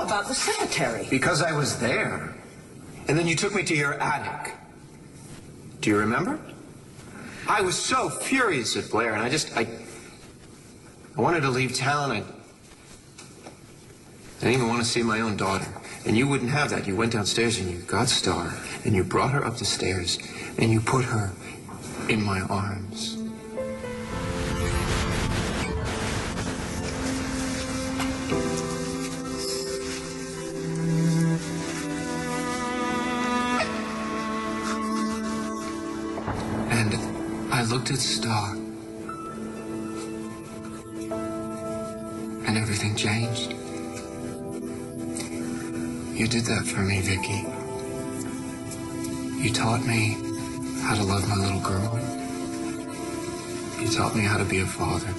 about the cemetery? Because I was there. And then you took me to your attic. Do you remember? I was so furious at Blair, and I wanted to leave town. I didn't even want to see my own daughter. And you wouldn't have that. You went downstairs and you got Star, and you brought her up the stairs, and you put her in my arms. And I looked at Star, and everything changed. You did that for me, Vicky. You taught me how to love my little girl. You taught me how to be a father.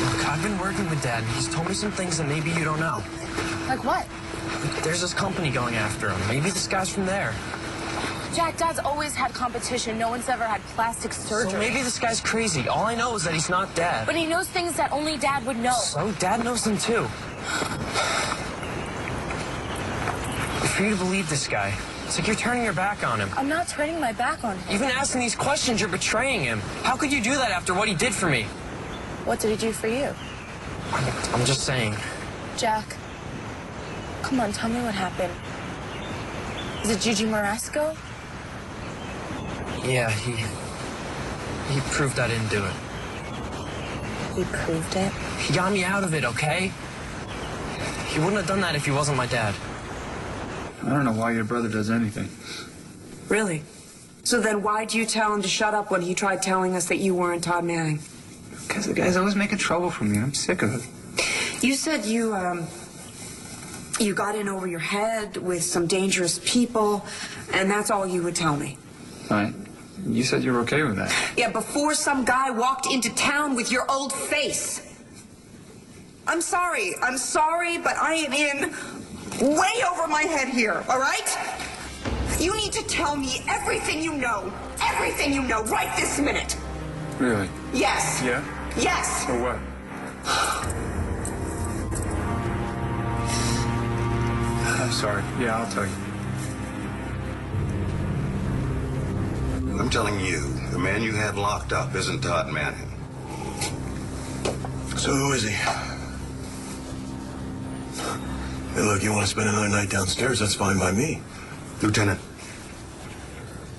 Look, I've been working with Dad, and he's told me some things that maybe you don't know. Like what? There's this company going after him. Maybe this guy's from there. Jack, Dad's always had competition. No one's ever had plastic surgery. So maybe this guy's crazy. All I know is that he's not Dad. But he knows things that only Dad would know. So Dad knows them too. For you to believe this guy, it's like you're turning your back on him. I'm not turning my back on him. Even asking these questions, you're betraying him. How could you do that after what he did for me? What did he do for you? I'm just saying. Jack, come on, tell me what happened. Is it Gigi Marasco? Yeah, he proved I didn't do it. He proved it? He got me out of it, okay? He wouldn't have done that if he wasn't my dad. I don't know why your brother does anything. Really? So then why'd you tell him to shut up when he tried telling us that you weren't Todd Manning? Because the guy's always making trouble for me. I'm sick of it. You said you got in over your head with some dangerous people, and that's all you would tell me. Right. You said you were okay with that. Yeah, before some guy walked into town with your old face. I'm sorry, but I am in way over my head here, all right? You need to tell me everything you know right this minute. Really? Yes. Yeah? Yes. For what? I'm sorry. Yeah, I'll tell you. I'm telling you, the man you have locked up isn't Todd Manning. So who is he? Hey, look, you want to spend another night downstairs, that's fine by me. Lieutenant,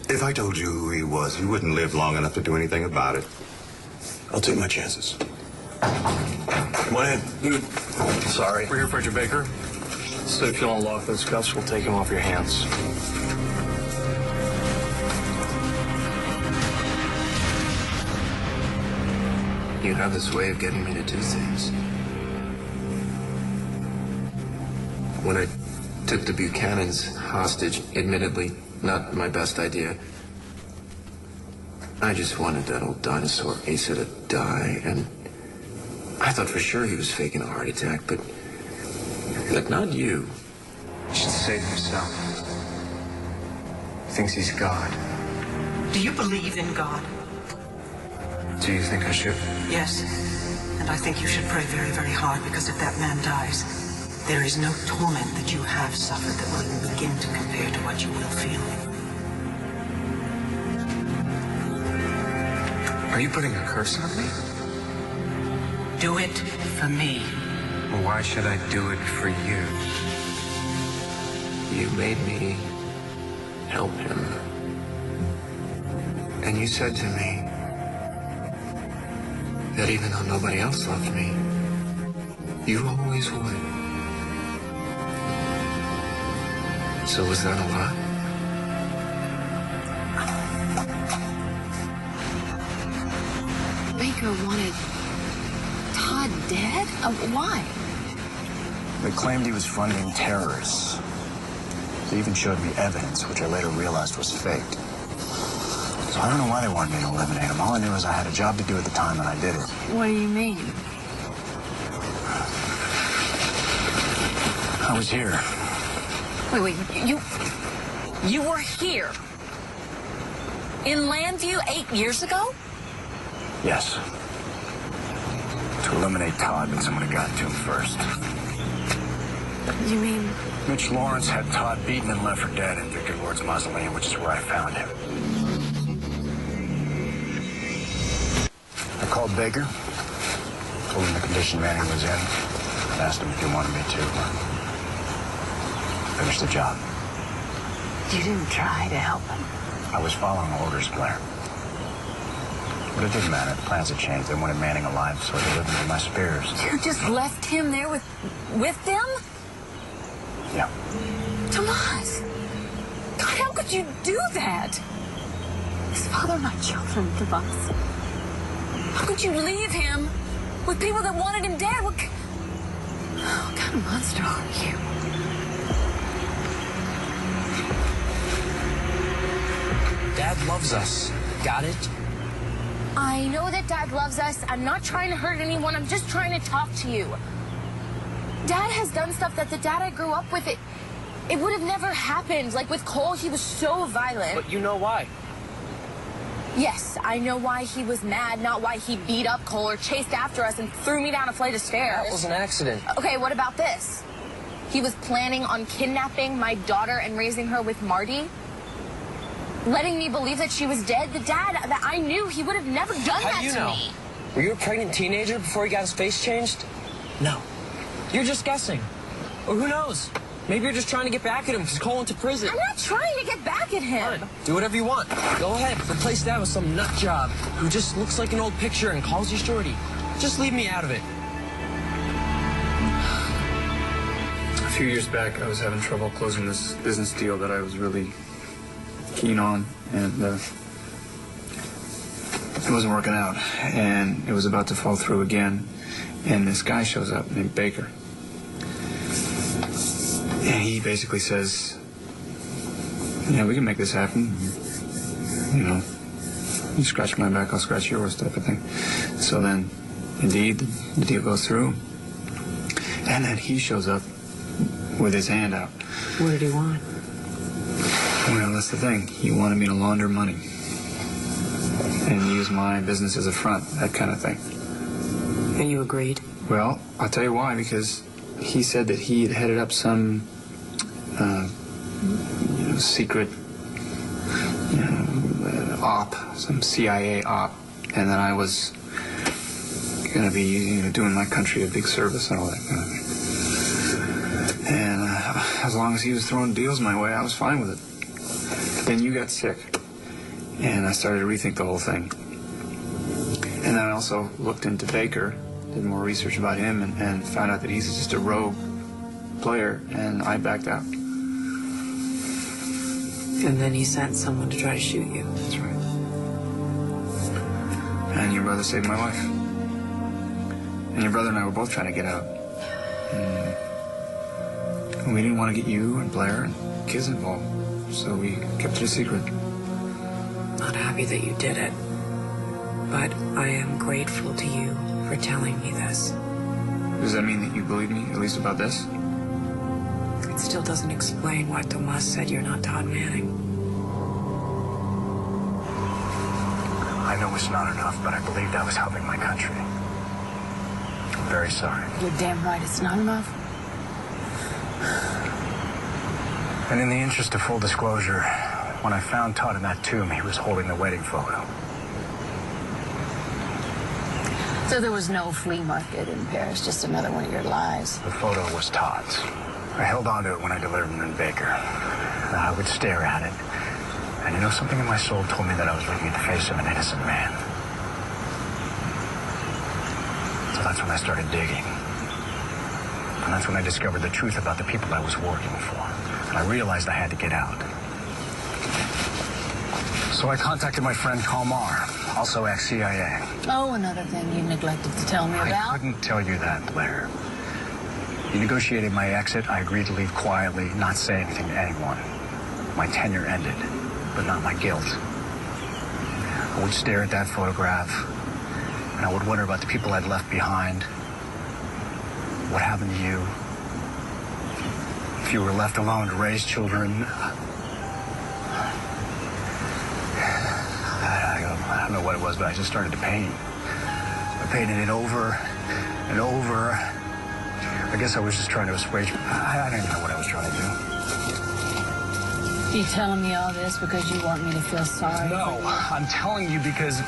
if I told you who he was, you wouldn't live long enough to do anything about it. I'll take my chances. Come on in. Sorry. We're here for you, Baker. So if you'll unlock those cuffs, we'll take them off your hands. You have this way of getting me to do things. When I took the Buchanans hostage, admittedly, not my best idea, I just wanted that old dinosaur Asa to die, and I thought for sure he was faking a heart attack, but not you. You should save himself. He thinks he's God. Do you believe in God? Do you think I should? Yes. And I think you should pray very, very hard, because if that man dies, there is no torment that you have suffered that will even begin to compare to what you will feel. Are you putting a curse on me? Do it for me. Well, why should I do it for you? You made me help him. And you said to me that even though nobody else loved me, you always would. So was that a lie? Baker wanted Todd dead? Why? They claimed he was funding terrorists. They even showed me evidence, which I later realized was faked. So I don't know why they wanted me to eliminate him. All I knew is I had a job to do at the time, and I did it. What do you mean? I was here. Wait, you were here? In Landview 8 years ago? Yes. To eliminate Todd, but someone had gotten to him first. You mean? Mitch Lawrence had Todd beaten and left for dead in Victor Lord's mausoleum, which is where I found him. I called Baker, told him the condition Manning was in, and asked him if he wanted me to finish the job. You didn't try to help him. I was following orders, Blair. But it didn't matter. The plans had changed. They wanted Manning alive, so they lived into my spears. You just left him there with them? Yeah. Tomas! God, how could you do that? His father, my children, Tomas. How could you leave him with people that wanted him dead? What kind of monster are you? Dad loves us. Got it? I know that Dad loves us. I'm not trying to hurt anyone. I'm just trying to talk to you. Dad has done stuff that the dad I grew up with, it would have never happened. Like with Cole, he was so violent. But you know why. Yes, I know why he was mad, not why he beat up Cole or chased after us and threw me down a flight of stairs. That was an accident. Okay, what about this? He was planning on kidnapping my daughter and raising her with Marty. Letting me believe that she was dead. The dad that I knew, he would have never done How that do you to know? me. Were you a pregnant teenager before he got his face changed? No. You're just guessing. Or who knows? Maybe you're just trying to get back at him because Cole went to prison. I'm not trying to get back at him. Fine. Do whatever you want. Go ahead. Replace that with some nut job who just looks like an old picture and calls you shorty. Just leave me out of it. A few years back, I was having trouble closing this business deal that I was really keen on, and it wasn't working out, and it was about to fall through again, and this guy shows up named Baker, and he basically says, yeah, we can make this happen, you know, you scratch my back, I'll scratch yours, type of thing. So then, indeed, the deal goes through, and then he shows up with his hand out. What did he want? Well, that's the thing. He wanted me to launder money and use my business as a front, that kind of thing. And you agreed? Well, I'll tell you why, because he said that he had headed up some secret op, some CIA op, and that I was going to be doing my country a big service and all that kind of thing. And as long as he was throwing deals my way, I was fine with it. Then you got sick, and I started to rethink the whole thing. And then I also looked into Baker, did more research about him, and found out that he's just a rogue player, and I backed out. And then he sent someone to try to shoot you. That's right. And your brother saved my life. And your brother and I were both trying to get out. And we didn't want to get you and Blair and kids involved. So we kept it a secret. Not happy that you did it. But I am grateful to you for telling me this. Does that mean that you believe me, at least about this? It still doesn't explain why Tomas said you're not Todd Manning. I know it's not enough, but I believed I was helping my country. I'm very sorry. You're damn right it's not enough. And in the interest of full disclosure, when I found Todd in that tomb, he was holding the wedding photo. So there was no flea market in Paris, just another one of your lies. The photo was Todd's. I held on to it when I delivered him to Baker. I would stare at it. And you know, something in my soul told me that I was looking at the face of an innocent man. So that's when I started digging. And that's when I discovered the truth about the people I was working for. And I realized I had to get out. So I contacted my friend Kalmar, also ex-CIA. Oh, another thing you neglected to tell me about? I couldn't tell you that, Blair. He negotiated my exit. I agreed to leave quietly, not say anything to anyone. My tenure ended, but not my guilt. I would stare at that photograph, and I would wonder about the people I'd left behind. What happened to you? If you were left alone to raise children. I don't know what it was, but I just started to paint. I painted it over and over I guess I was just trying to assuage. I don't know what I was trying to do. You telling me all this because you want me to feel sorry? No, I'm telling you because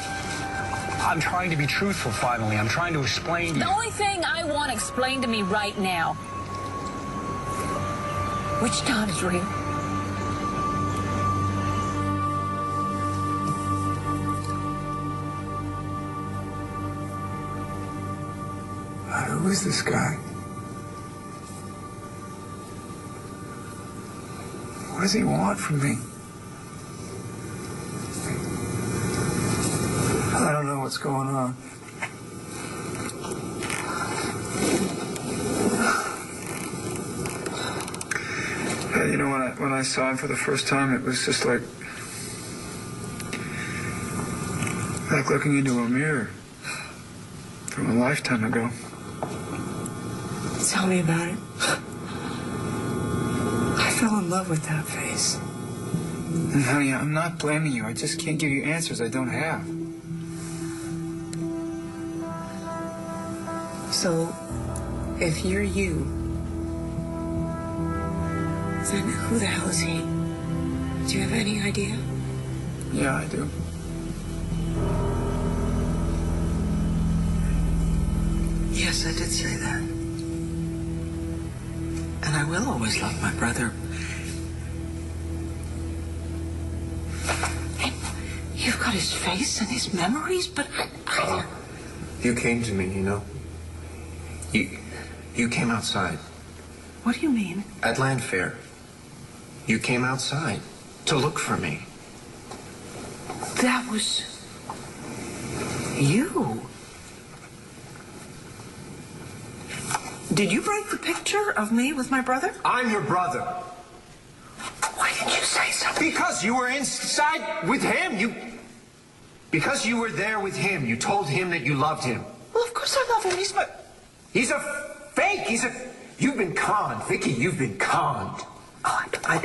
I'm trying to be truthful finally. I'm trying to explain to you. The only thing I want explained to me right now, which Todd is real. Who is this guy? What does he want from me? I don't know what's going on. You know, when I saw him for the first time, it was just like looking into a mirror from a lifetime ago. Tell me about it. I fell in love with that face. And honey, I'm not blaming you. I just can't give you answers I don't have. So, if you're you, then who the hell is he? Do you have any idea? Yeah, I do. Yes, I did say that. And I will always love my brother. And you've got his face and his memories, but I You came to me, you know. You came outside. What do you mean? At Land Fair. You came outside to look for me. That was you. Did you break the picture of me with my brother? I'm your brother. Why didn't you say so? Because you were inside with him. Because you were there with him. You told him that you loved him. Well, of course I love him. He's a fake. You've been conned, Vicky. You've been conned. Oh, I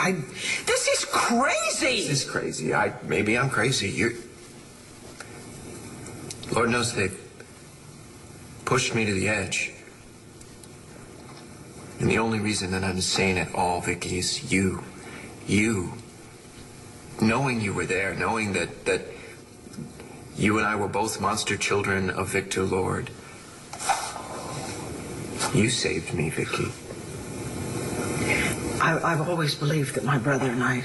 don't. This is crazy. This is crazy. Maybe I'm crazy. Lord knows they've pushed me to the edge. And the only reason that I'm sane at all, Vicky, is you. You. Knowing you were there, knowing that you and I were both monster children of Victor Lord. You saved me, Vicky. I've always believed that my brother and I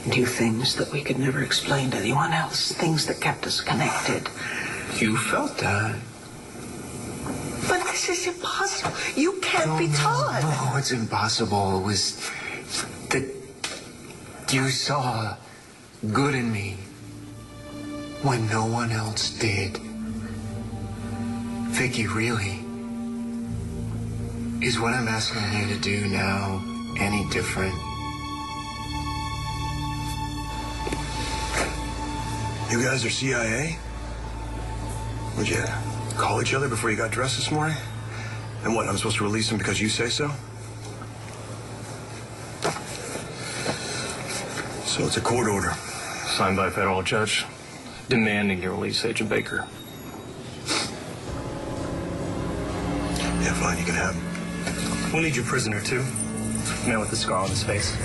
knew things that we could never explain to anyone else, things that kept us connected. You felt that. But this is impossible. You can't be Todd. No, it's impossible. It was that you saw good in me when no one else did. Vicky, really, is what I'm asking you to do now any different? You guys are CIA? Would you call each other before you got dressed this morning? And what, I'm supposed to release him because you say so? So it's a court order. Signed by a federal judge demanding you release Agent Baker. Yeah, fine, you can have him. We'll need your prisoner, too. Man with the scar on his face.